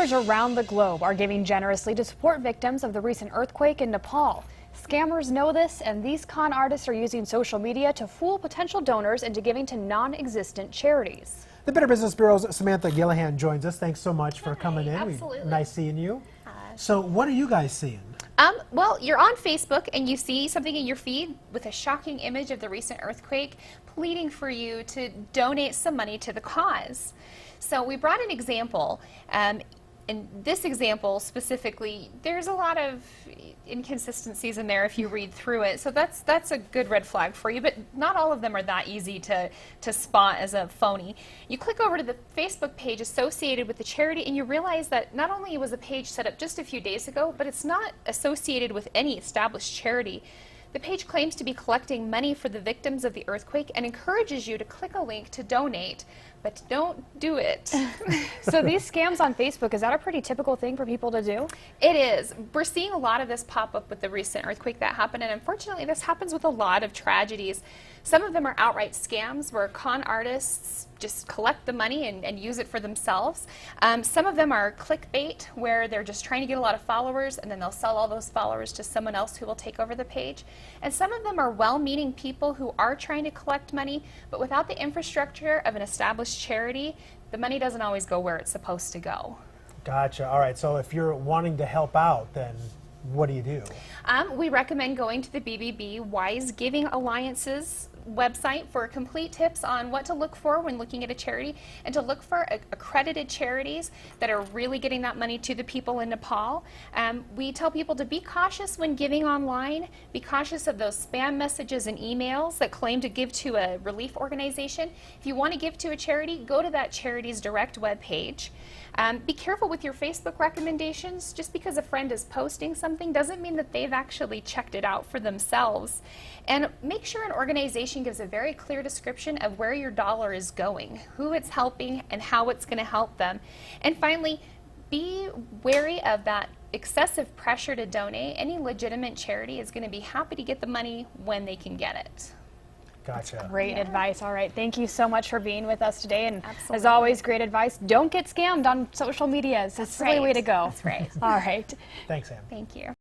Donors around the globe are giving generously to support victims of the recent earthquake in Nepal. Scammers know this, and these con artists are using social media to fool potential donors into giving to non-existent charities. The Better Business Bureau's Samantha Gillihan joins us. Thanks so much for coming in. Absolutely. Nice seeing you. So what are you guys seeing? Well, you're on Facebook and you see something in your feed with a shocking image of the recent earthquake pleading for you to donate some money to the cause. So we brought an example. In this example specifically, there's a lot of inconsistencies in there if you read through it. So that's a good red flag for you, but not all of them are that easy to spot as a phony. You click over to the Facebook page associated with the charity and you realize that not only was a page set up just a few days ago, but it's not associated with any established charity. The page claims to be collecting money for the victims of the earthquake and encourages you to click a link to donate, but don't do it. So these scams on Facebook, is that a pretty typical thing for people to do? It is. We're seeing a lot of this pop up with the recent earthquake that happened, and unfortunately this happens with a lot of tragedies. Some of them are outright scams where con artists just collect the money and use it for themselves. Some of them are clickbait, where they're just trying to get a lot of followers and then they'll sell all those followers to someone else who will take over the page. And some of them are well-meaning people who are trying to collect money, but without the infrastructure of an established charity, the money doesn't always go where it's supposed to go. Gotcha. All right. So if you're wanting to help out, then what do you do? We recommend going to the BBB Wise Giving Alliance's website for complete tips on what to look for when looking at a charity, and to look for accredited charities that are really getting that money to the people in Nepal. We tell people to be cautious when giving online. Be cautious of those spam messages and emails that claim to give to a relief organization. If you want to give to a charity, go to that charity's direct webpage. Be careful with your Facebook recommendations. Just because a friend is posting something doesn't mean that they've actually checked it out for themselves. And make sure an organization gives a very clear description of where your dollar is going, who it's helping, and how it's going to help them. And finally, be wary of that excessive pressure to donate. Any legitimate charity is going to be happy to get the money when they can get it. Gotcha. Great advice. All right. Thank you so much for being with us today. And Absolutely. As always, great advice. Don't get scammed on social media. That's the way to go. That's right. All right. Thanks, Sam. Thank you.